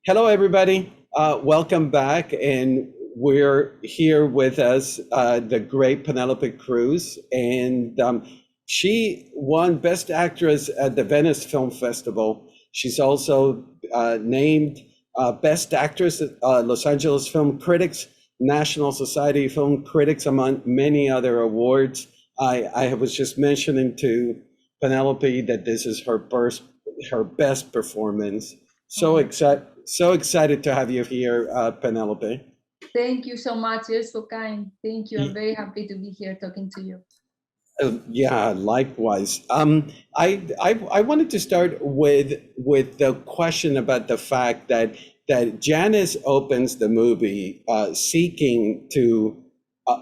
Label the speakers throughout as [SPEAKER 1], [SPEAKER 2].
[SPEAKER 1] Hello, everybody. Welcome back. And we're here with us, the great Penelope Cruz. And she won Best Actress at the Venice Film Festival. She's also named Best Actress at Los Angeles Film Critics, National Society of Film Critics, among many other awards. I was just mentioning to Penelope that this is her best performance. So
[SPEAKER 2] Oh,
[SPEAKER 1] excited to have you here, Penelope.
[SPEAKER 2] thank you so much. You're so kind. Thank you. I'm very happy to be here talking to you.
[SPEAKER 1] Yeah, likewise. I wanted to start with the question about the fact that Janice opens the movie seeking to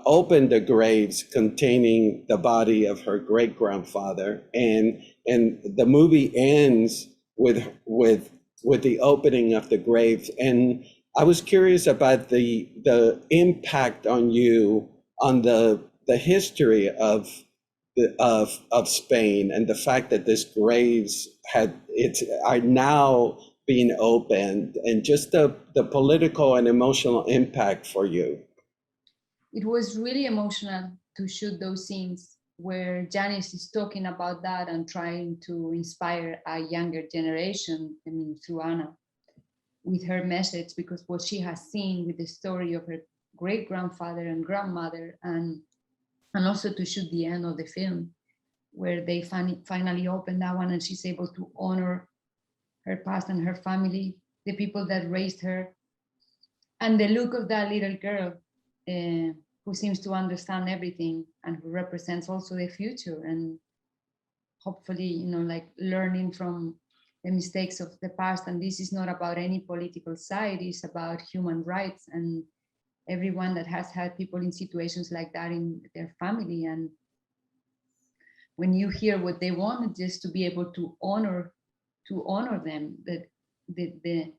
[SPEAKER 1] open the graves containing the body of her great grandfather, and the movie ends with the opening of the graves. And I was curious about the impact on you on the history of Spain, and the fact that this graves are now being opened, and just the political and emotional impact for you.
[SPEAKER 2] It was really emotional to shoot those scenes where Janice is talking about that and trying to inspire a younger generation, I mean, through Anna, with her message, because what she has seen with the story of her great grandfather and grandmother, and also to shoot the end of the film where they finally open that one and she's able to honor her past and her family, the people that raised her, and the look of that little girl who seems to understand everything and who represents also the future, and hopefully, like learning from the mistakes of the past. And this is not about any political side, it's about human rights and everyone that has had people in situations like that in their family. And when you hear what they want, just to be able to honor them, that the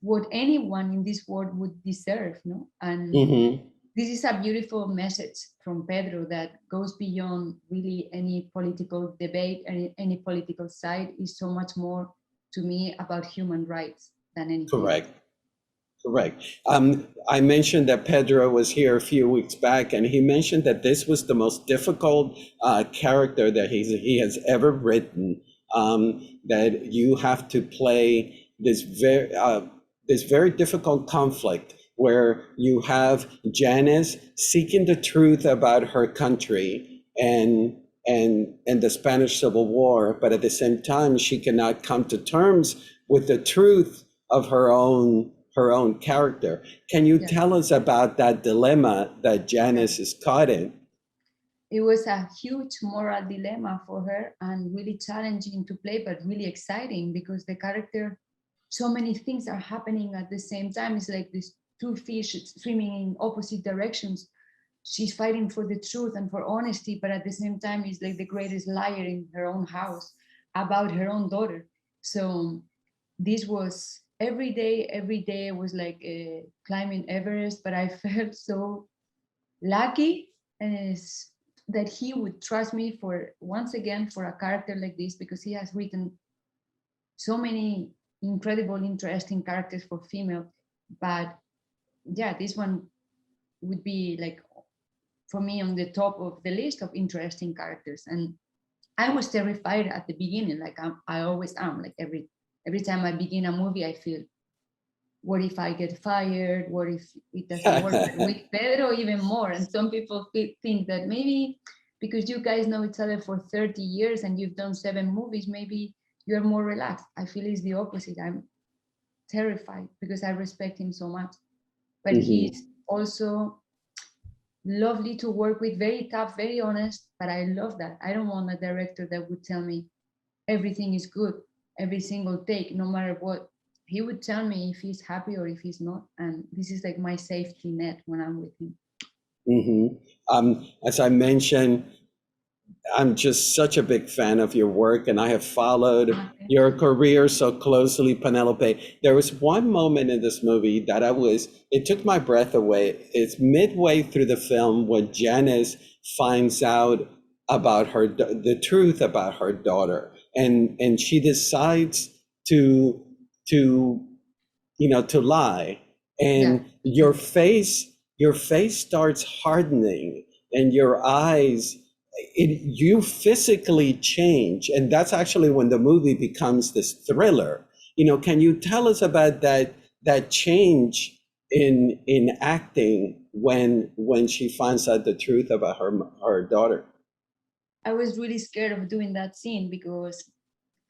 [SPEAKER 2] what anyone in this world would deserve, no? And
[SPEAKER 1] Hmm.
[SPEAKER 2] this is a beautiful message from Pedro that goes beyond really any political debate, any political side. Is so much more to me about human rights than anything else.
[SPEAKER 1] Correct. Correct. I mentioned that Pedro was here a few weeks back, and he mentioned that this was the most difficult character that he has ever written. That you have to play this very difficult conflict where you have Janice seeking the truth about her country and the Spanish Civil War, but at the same time she cannot come to terms with the truth of her own character. Can you
[SPEAKER 2] Yeah.
[SPEAKER 1] tell us about that dilemma that Janice is caught in?
[SPEAKER 2] It was a huge moral dilemma for her and really challenging to play, but really exciting because the character, so many things are happening at the same time. It's like these two fish swimming in opposite directions. She's fighting for the truth and for honesty, but at the same time, is like the greatest liar in her own house about her own daughter. So this was every day was like climbing Everest, but I felt so lucky that he would trust me for once again for a character like this, because he has written so many incredible, interesting characters for female. But yeah, this one would be like for me on the top of the list of interesting characters. And I was terrified at the beginning, like I always am. Like every time I begin a movie, I feel, what if I get fired? What if it doesn't work? But with Pedro, even more. And some people think that maybe because you guys know each other for 30 years and you've done 7 movies, maybe you're more relaxed. I feel it's the opposite. I'm terrified because I respect him so much. But
[SPEAKER 1] Mhm.
[SPEAKER 2] he's also lovely to work with, very tough, very honest. But I love that. I don't want a director that would tell me everything is good, every single take, no matter what. He would tell me if he's happy or if he's not. And this is like my safety net when I'm with him.
[SPEAKER 1] Mhm. As I mentioned, I'm just such a big fan of your work, and I have followed
[SPEAKER 2] Thank
[SPEAKER 1] your
[SPEAKER 2] you.
[SPEAKER 1] career so closely, Penelope. There was one moment in this movie that it took my breath away. It's midway through the film when Janice finds out about the truth about her daughter, and she decides to to, to lie, and your face starts hardening, and your eyes, you physically change, and that's actually when the movie becomes this thriller. Can you tell us about that change in acting when she finds out the truth about her daughter?
[SPEAKER 2] I was really scared of doing that scene because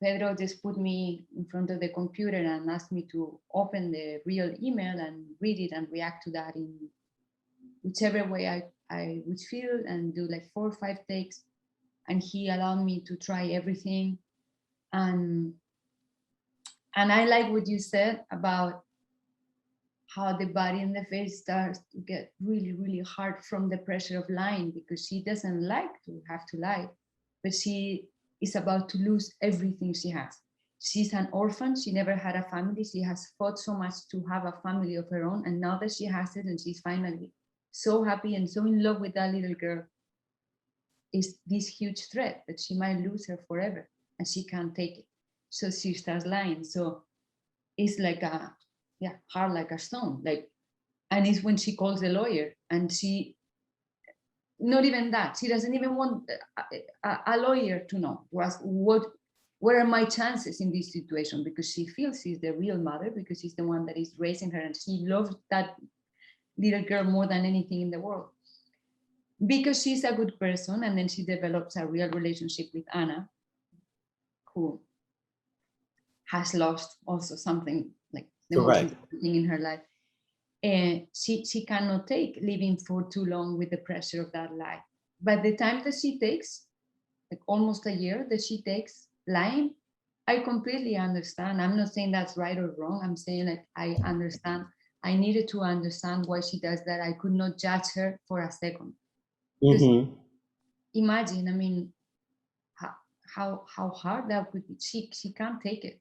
[SPEAKER 2] Pedro just put me in front of the computer and asked me to open the real email and read it and react to that in whichever way I would feel, and do like 4 or 5 takes. And he allowed me to try everything. And I like what you said about how the body and the face starts to get really, really hard from the pressure of lying, because she doesn't like to have to lie, but she is about to lose everything she has. She's an orphan. She never had a family. She has fought so much to have a family of her own. And now that she has it and she's finally so happy and so in love with that little girl, is this huge threat that she might lose her forever and she can't take it. So she starts lying. So it's like hard like a stone. Like, and it's when she calls the lawyer, and she, not even that, she doesn't even want a lawyer to know, to ask what are my chances in this situation, because she feels she's the real mother, because she's the one that is raising her, and she loves that little girl more than anything in the world, because she's a good person. And then she develops a real relationship with Anna, who has lost also something, like the most
[SPEAKER 1] Correct.
[SPEAKER 2] important thing in her life. And she cannot take living for too long with the pressure of that lie. But the time that she takes, like almost a year that she takes lying, I completely understand. I'm not saying that's right or wrong. I'm saying, like, I understand. I needed to understand why she does that. I could not judge her for a second. Because imagine, I mean, how hard that would be. She can't take it.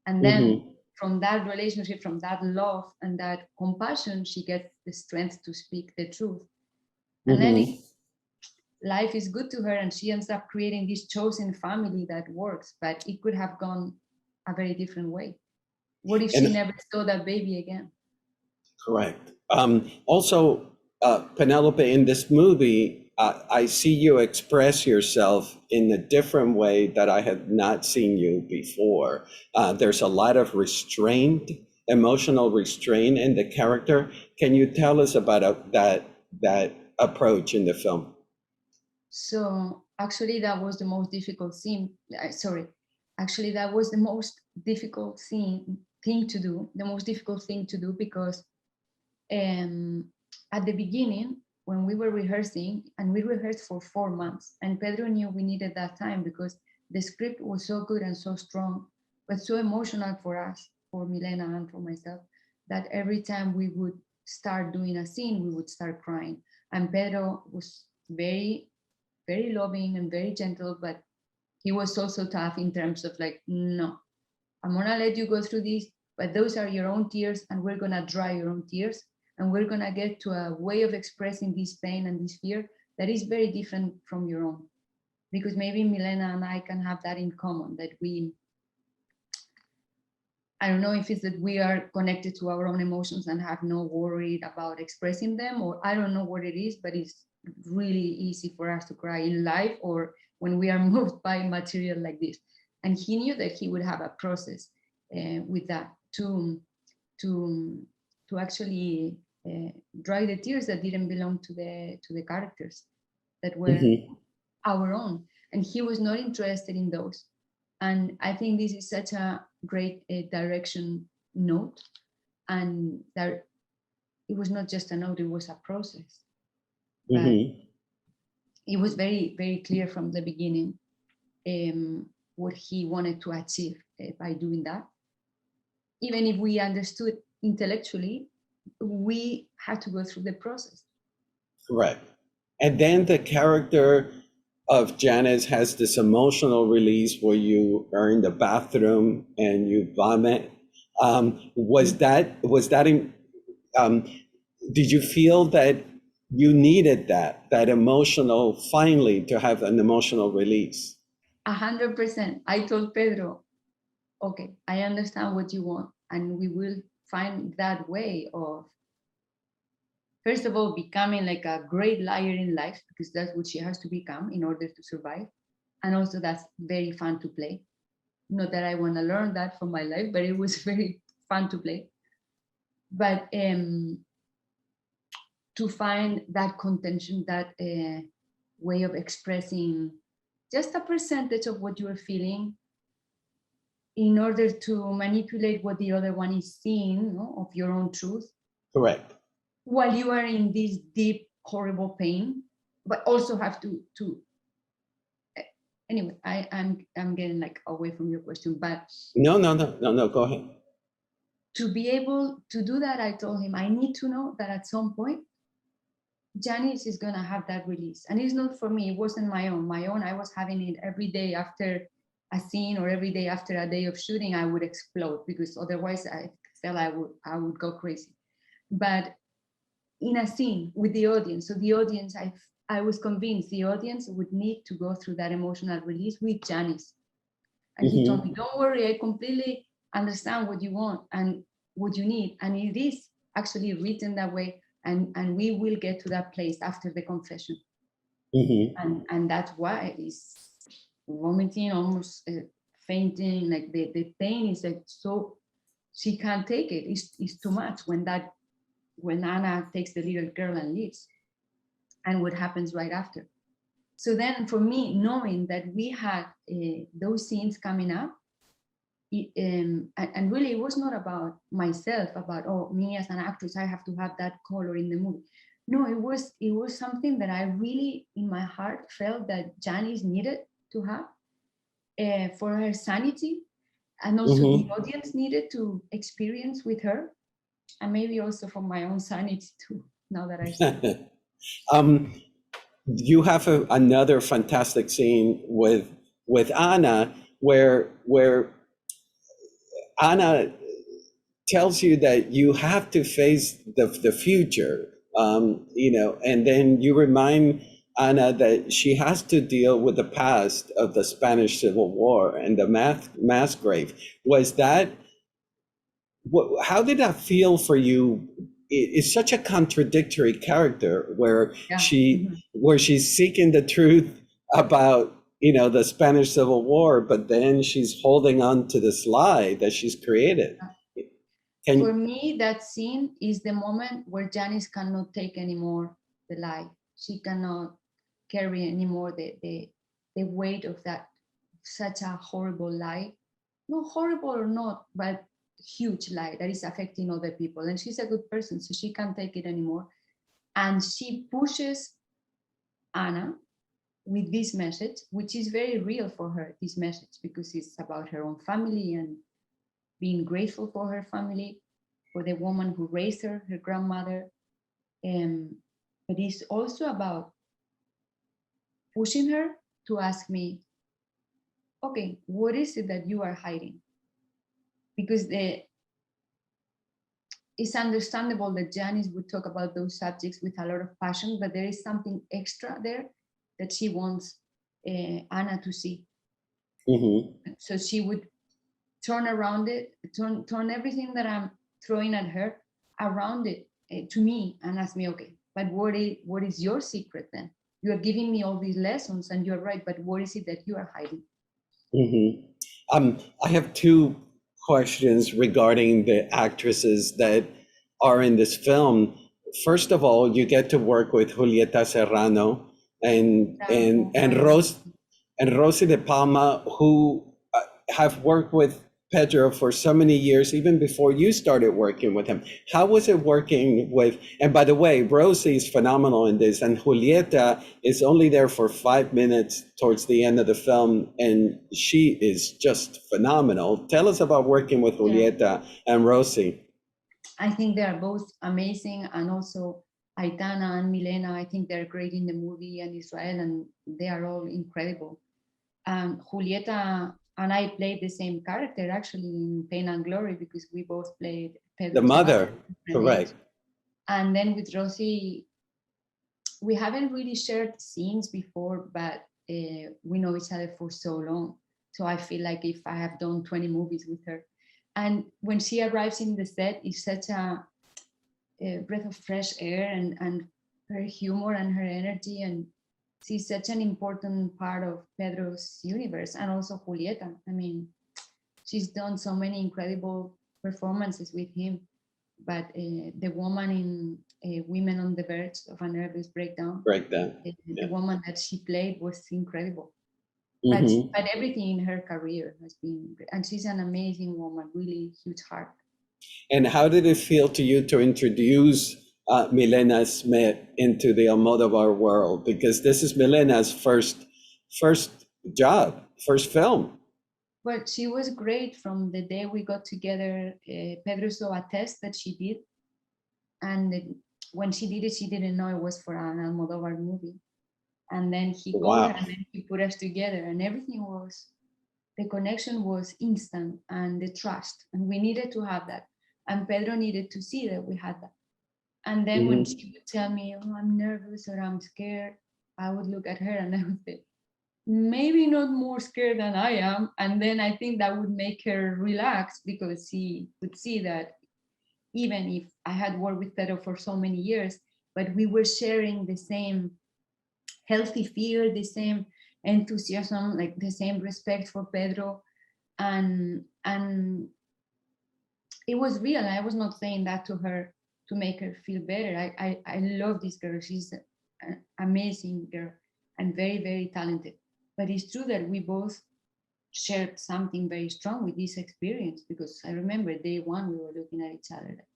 [SPEAKER 2] And then from that relationship, from that love and that compassion, she gets the strength to speak the truth. And then life is good to her, and she ends up creating this chosen family that works, but it could have gone a very different way. What if she never saw that baby again?
[SPEAKER 1] Correct. Also, Penelope, in this movie, I see you express yourself in a different way that I have not seen you before. There's a lot of restraint, emotional restraint in the character. Can you tell us about that approach in the film?
[SPEAKER 2] So actually, that was the most difficult scene. Actually, that was the most difficult thing to do. The most difficult thing to do, because at the beginning, when we were rehearsing, and we rehearsed for 4 months, and Pedro knew we needed that time because the script was so good and so strong, but so emotional for us, for Milena and for myself, that every time we would start doing a scene, we would start crying. And Pedro was very, very loving and very gentle, but he was also tough in terms of, like, no, I'm gonna let you go through this, but those are your own tears, and we're gonna dry your own tears, and we're gonna get to a way of expressing this pain and this fear that is very different from your own. Because maybe Milena and I can have that in common, that I don't know if it's that we are connected to our own emotions and have no worry about expressing them, or I don't know what it is, but it's really easy for us to cry in life or when we are moved by material like this. And he knew that he would have a process with that to actually dry the tears that didn't belong to the characters, that were our own, and he was not interested in those. And I think this is such a great direction note, and that it was not just a note, it was a process. But it was very, very clear from the beginning what he wanted to achieve by doing that. Even if we understood intellectually, we had to go through the process.
[SPEAKER 1] Correct. And then the character of Janice has this emotional release where you are in the bathroom and you vomit. Did you feel that you needed that emotional, finally, to have an emotional release?
[SPEAKER 2] 100%. I told Pedro, okay, I understand what you want, and we will find that way of, first of all, becoming like a great liar in life, because that's what she has to become in order to survive. And also that's very fun to play. Not that I want to learn that from my life, but it was very fun to play. But to find that contention, that way of expressing just a percentage of what you're feeling in order to manipulate what the other one is seeing, no, of your own truth,
[SPEAKER 1] Correct.
[SPEAKER 2] while you are in this deep, horrible pain, but also have to anyway, I'm getting like away from your question, but
[SPEAKER 1] No, go ahead.
[SPEAKER 2] to be able to do that, I told him I need to know that at some point Janice is gonna have that release. And it's not for me, it wasn't my own. My own, I was having it every day after a scene or every day after a day of shooting, I would explode, because otherwise I felt I would go crazy. But in a scene with the audience, so the audience, I was convinced the audience would need to go through that emotional release with Janice. And he told me, don't worry, I completely understand what you want and what you need. And it is actually written that way. And we will get to that place after the confession. And that's why it's vomiting, almost fainting, like the pain is like, so she can't take it. It's too much when Anna takes the little girl and leaves, and what happens right after. So then for me, knowing that we had those scenes coming up, and really it was not about myself, about, oh, me as an actress, I have to have that color in the movie. No, it was something that I really in my heart felt that Janice needed to have for her sanity, and also the audience needed to experience with her, and maybe also for my own sanity too, now that I see.
[SPEAKER 1] You have another fantastic scene with Anna where Anna tells you that you have to face the future, and then you remind Anna that she has to deal with the past of the Spanish Civil War and the mass grave. How did that feel for you? It's such a contradictory character where she's seeking the truth about the Spanish Civil War, but then she's holding on to this lie that she's created.
[SPEAKER 2] For me, that scene is the moment where Janice cannot take anymore the lie. She cannot carry anymore the weight of that, such a horrible lie. No, horrible or not, but huge lie that is affecting other people. And she's a good person, so she can't take it anymore. And she pushes Anna with this message, which is very real for her, this message, because it's about her own family and being grateful for her family, for the woman who raised her grandmother. But it's also about pushing her to ask me, okay, what is it that you are hiding? Because it's understandable that Janice would talk about those subjects with a lot of passion, but there is something extra there that she wants Anna to see. So she would turn around it, turn everything that I'm throwing at her around it to me and ask me, okay, but what is your secret then? You are giving me all these lessons and you're right, but what is it that you are hiding?
[SPEAKER 1] I have two questions regarding the actresses that are in this film. First of all, you get to work with Julieta Serrano and Rosy de Palma, who have worked with Pedro for so many years, even before you started working with him. How was it working with, and by the way, Rosy is phenomenal in this, and Julieta is only there for 5 minutes towards the end of the film, and she is just phenomenal. Tell us about working with Julieta and Rosy.
[SPEAKER 2] I think they are both amazing, and also Aitana and Milena, I think they're great in the movie, and Israel, and they are all incredible. Julieta and I played the same character actually in Pain and Glory, because we both played Pedro's
[SPEAKER 1] the mother, correct.
[SPEAKER 2] And then with Rosy, we haven't really shared scenes before, but we know each other for so long. So I feel like if I have done 20 movies with her, And when she arrives in the set, it's such a breath of fresh air, and her humor and her energy, and she's such an important part of Pedro's universe, and also Julieta. I mean, she's done so many incredible performances with him, but the woman in Women on the Verge of a Nervous Breakdown,
[SPEAKER 1] Breakdown.
[SPEAKER 2] the woman that she played was incredible.
[SPEAKER 1] Mhm.
[SPEAKER 2] But everything in her career has been, and she's an amazing woman, really huge heart.
[SPEAKER 1] And how did it feel to you to introduce Milena Smith into the Almodovar world? Because this is Milena's first job, first film.
[SPEAKER 2] Well, she was great from the day we got together. Pedro saw a test that she did, and when she did it, she didn't know it was for an Almodovar movie. And then he called her,
[SPEAKER 1] Wow.
[SPEAKER 2] and then he put us together, and everything was, the connection was instant, and the trust, and we needed to have that. And Pedro needed to see that we had that. And then when
[SPEAKER 1] Mhm.
[SPEAKER 2] she would tell me, "Oh, I'm nervous," or "I'm scared," I would look at her and I would say, maybe not more scared than I am. And then I think that would make her relax, because she would see that even if I had worked with Pedro for so many years, but we were sharing the same healthy fear, the same enthusiasm, like the same respect for Pedro. And it was real. I was not saying that to her to make her feel better. I love this girl. She's an amazing girl and very, very talented. But it's true that we both shared something very strong with this experience, because I remember day one we were looking at each other like,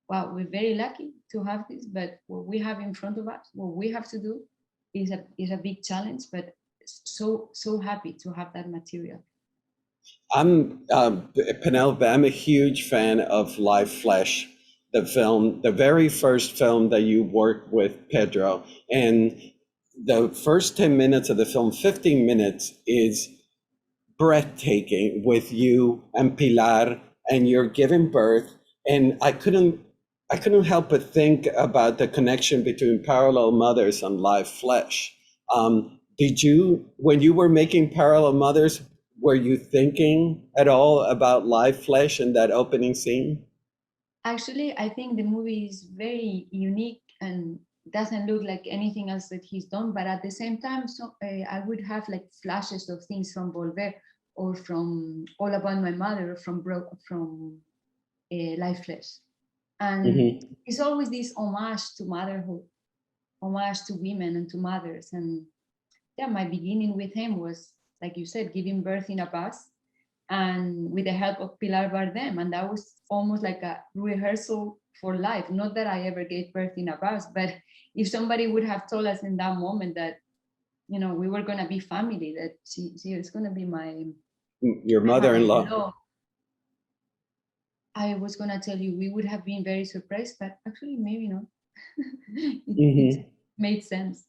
[SPEAKER 2] wow, we're very lucky to have this, but what we have in front of us, what we have to do is a big challenge, but so happy to have that material.
[SPEAKER 1] I'm Penelope. I'm a huge fan of Live Flesh, the film, the very first film that you worked with Pedro. And the first 10 minutes of the film, 15 minutes, is breathtaking with you and Pilar, and you're giving birth. And I couldn't help but think about the connection between Parallel Mothers and Live Flesh. Did you, when you were making Parallel Mothers, were you thinking at all about Live Flesh in that opening scene?
[SPEAKER 2] Actually, I think the movie is very unique and doesn't look like anything else that he's done. But at the same time, so I would have like flashes of things from Volver, or from All About My Mother, or from Lifeless. And
[SPEAKER 1] Hmm.
[SPEAKER 2] it's always this homage to motherhood, homage to women and to mothers. And yeah, my beginning with him was, like you said, giving birth in a bus, and with the help of Pilar Bardem. And that was almost like a rehearsal for life. Not that I ever gave birth in a bus, but if somebody would have told us in that moment that, we were going to be family, that she was going to be
[SPEAKER 1] Your
[SPEAKER 2] my
[SPEAKER 1] mother-in-law.
[SPEAKER 2] mother-in-law, I was going to tell you we would have been very surprised, but actually maybe not. It
[SPEAKER 1] Hmm.
[SPEAKER 2] made sense.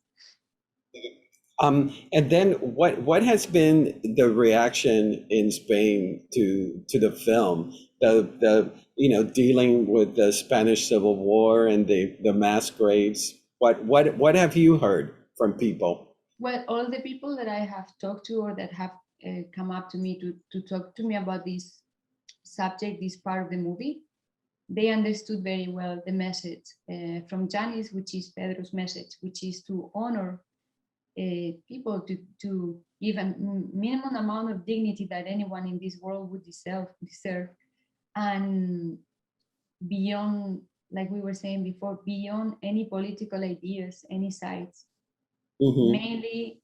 [SPEAKER 1] And then what has been the reaction in Spain to the film? The dealing with the Spanish Civil War and the mass graves. What have you heard from people?
[SPEAKER 2] Well, all the people that I have talked to, or that have come up to me to talk to me about this subject, this part of the movie, they understood very well the message from Janice, which is Pedro's message, which is to honor people, to give a minimum amount of dignity that anyone in this world would deserve, and beyond, like we were saying before, beyond any political ideas, any sides,
[SPEAKER 1] Hmm.
[SPEAKER 2] mainly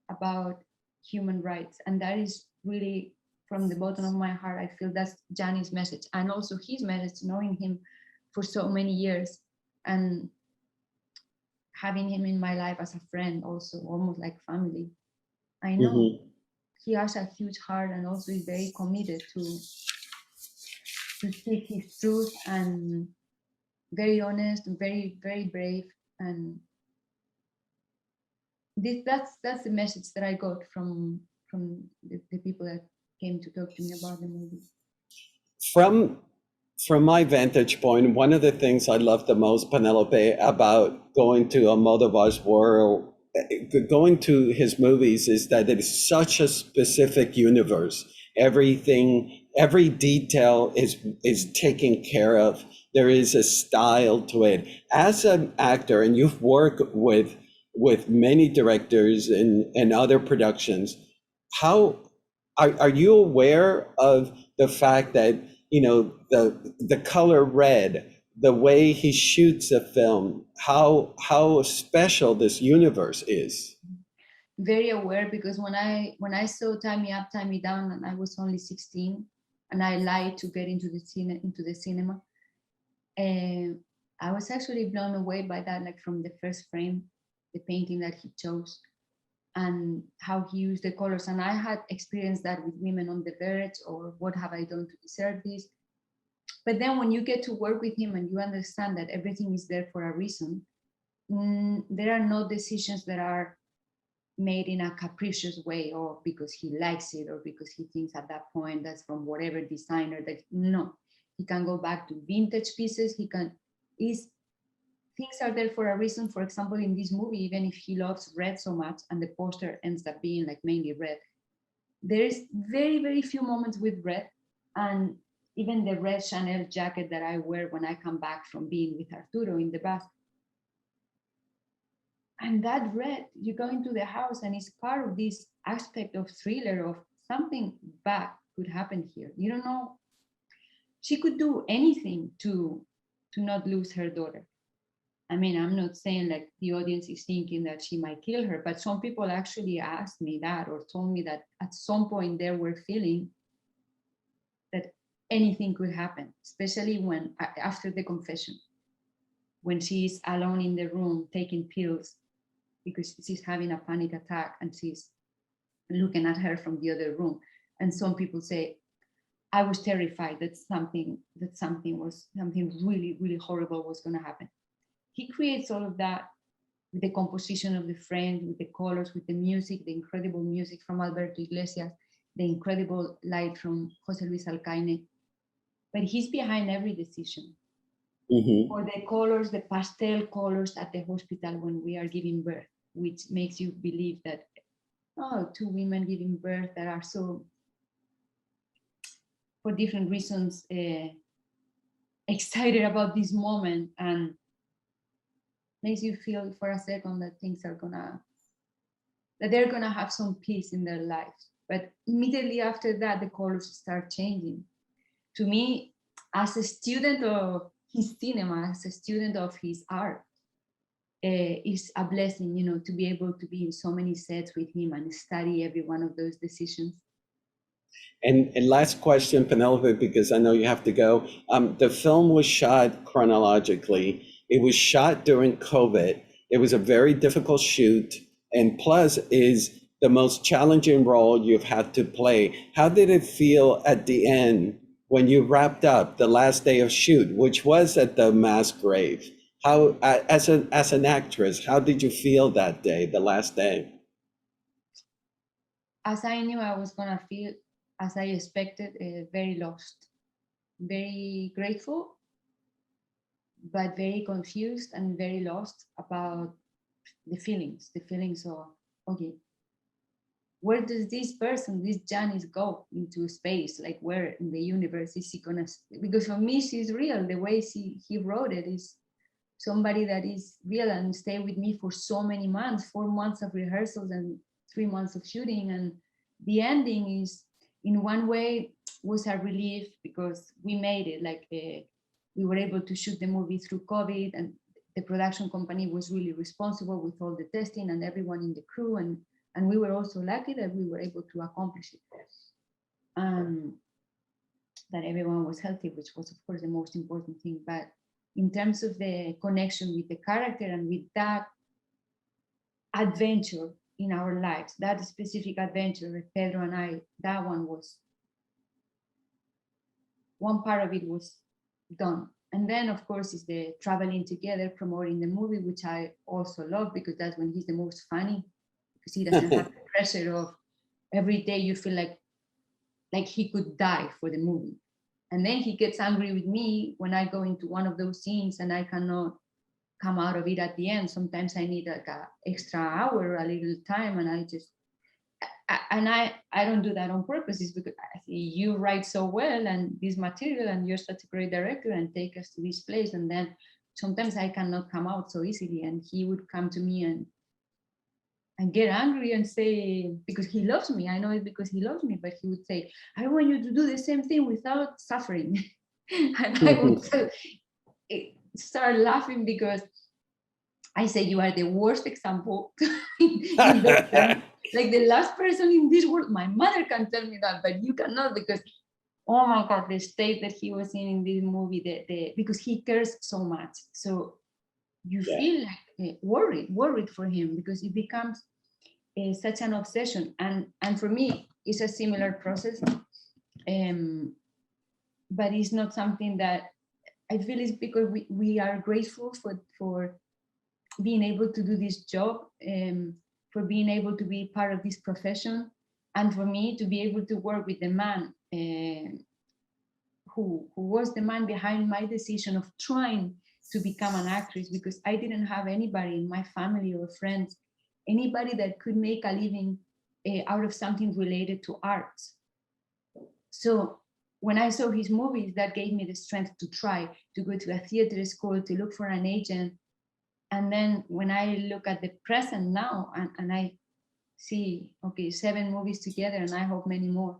[SPEAKER 2] about human rights. And that is really, from the bottom of my heart, I feel that's Gianni's message, and also his message, knowing him for so many years, and having him in my life as a friend, also almost like family. I know
[SPEAKER 1] Hmm.
[SPEAKER 2] he has a huge heart, and also is very committed to speak his truth, and very honest and very, very brave. And that's the message that I got from the people that came to talk to me about the movie.
[SPEAKER 1] From from my vantage point, one of the things I love the most, Penelope, about going to Almodovar's world, going to his movies, is that it is such a specific universe. Everything every detail is taken care of. There is a style to it. As an actor, and you've worked with many directors and other productions, how are you aware of the fact that, you know, the color red, the way he shoots a film, how special this universe is?
[SPEAKER 2] Very aware, because when I saw Tie Me Up, Tie Me Down, and I was only 16, and I lied to get into the cinema, and I was actually blown away by that, like from the first frame, the painting that he chose and how he used the colors. And I had experienced that with Women on the Verge or What Have I Done to Deserve This. But then when you get to work with him and you understand that everything is there for a reason, there are no decisions that are made in a capricious way, or because he likes it, or because he thinks at that point that's from whatever designer. That no, he can go back to vintage pieces. He can is Things are there for a reason. For example, in this movie, even if he loves red so much and the poster ends up being like mainly red, there's very, very few moments with red. And even the red Chanel jacket that I wear when I come back from being with Arturo in the bus, and that red, you go into the house and it's part of this aspect of thriller of something bad could happen here. You don't know. She could do anything to not lose her daughter. I mean, I'm not saying like the audience is thinking that she might kill her, but some people actually asked me that or told me that at some point they were feeling that anything could happen, especially when after the confession, when she's alone in the room taking pills because she's having a panic attack and she's looking at her from the other room. And some people say, I was terrified that something really, really horrible was going to happen. He creates all of that with the composition of the frame, with the colors, with the music, the incredible music from Alberto Iglesias, the incredible light from Jose Luis Alcaine. But he's behind every decision.
[SPEAKER 1] Mm-hmm.
[SPEAKER 2] Or the colors, the pastel colors at the hospital when we are giving birth, which makes you believe that, oh, two women giving birth that are so, for different reasons, excited about this moment, and makes you feel for a second that they're gonna have some peace in their lives. But immediately after that, the colors start changing. To me, as a student of his cinema, as a student of his art, it's a blessing, you know, to be able to be in so many sets with him and study every one of those decisions.
[SPEAKER 1] And last question, Penelope, because I know you have to go. The film was shot chronologically. It was shot during COVID. It was a very difficult shoot, and plus is the most challenging role you've had to play. How did it feel at the end when you wrapped up the last day of shoot, which was at the mass grave? How, as an actress, how did you feel that day, the last day?
[SPEAKER 2] As I knew I was gonna feel, as I expected, very lost, very grateful, but very confused and very lost about the feelings of, okay, where does this person, this Janice, go into space? Like, where in the universe is she gonna? Because for me, she's real. The way he wrote it is somebody that is real and stay with me for so many months, 4 months of rehearsals and 3 months of shooting. And the ending is, in one way, was a relief because we made it. Like we were able to shoot the movie through COVID, and the production company was really responsible with all the testing and everyone in the crew. And we were also lucky that we were able to accomplish it. That everyone was healthy, which was, of course, the most important thing. But in terms of the connection with the character and with that adventure in our lives, that specific adventure with Pedro and I, that one part of it was done. And then, of course, is the traveling together, promoting the movie, which I also love because that's when he's the most funny, because he doesn't have the pressure of every day you feel like he could die for the movie. And then he gets angry with me when I go into one of those scenes and I cannot come out of it at the end. Sometimes I need like an extra hour, a little time, and and I don't do that on purpose. It's because I see you write so well and this material, and you're such a great director, and take us to this place. And then sometimes I cannot come out so easily, and he would come to me and get angry and say, because he loves me, I know it because he loves me, but he would say, I want you to do the same thing without suffering. And I would start laughing because I say, you are the worst example in those terms. Like the last person in this world. My mother can tell me that, but you cannot, because oh my God, the state that he was in this movie, because he cares so much. So you feel like worried for him, because it becomes such an obsession. And for me, it's a similar process, but it's not something that I feel is because we are grateful for being able to do this job, for being able to be part of this profession, and for me to be able to work with the man who was the man behind my decision of trying to become an actress, because I didn't have anybody in my family or friends, anybody that could make a living out of something related to arts. So when I saw his movies, that gave me the strength to try to go to a theater school, to look for an agent. And then when I look at the present now, and I see, okay, 7 movies together, and I hope many more,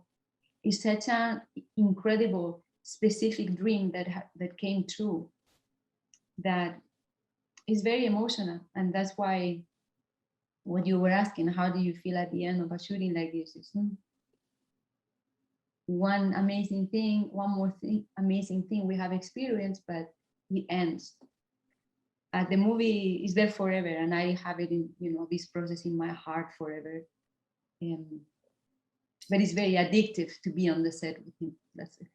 [SPEAKER 2] it's such an incredible, specific dream that came true, that is very emotional. And that's why what you were asking, how do you feel at the end of a shooting like this? It's one amazing thing, one more thing, amazing thing we have experienced, but it ends. The movie is there forever, and I have it in, this process in my heart forever. But it's very addictive to be on the set with him. That's it.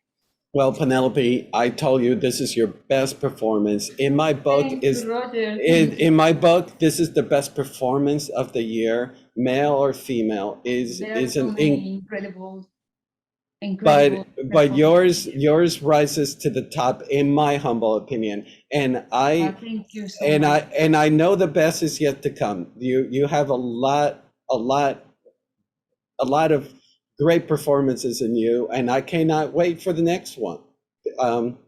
[SPEAKER 1] Well, Penelope, I told you this is your best performance. In my book, in my book, this is the best performance of the year, male or female.
[SPEAKER 2] There are so many incredible.
[SPEAKER 1] But yours rises to the top, in my humble opinion. And
[SPEAKER 2] thank you so much.
[SPEAKER 1] I know the best is yet to come. You have a lot of great performances in you, and I cannot wait for the next one.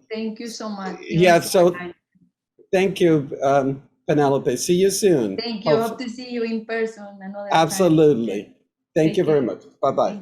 [SPEAKER 2] Thank you so much.
[SPEAKER 1] So thank you, Penelope. See you soon.
[SPEAKER 2] Thank you. Hope to see you in person another
[SPEAKER 1] Absolutely.
[SPEAKER 2] time.
[SPEAKER 1] Thank you very much. Bye-bye.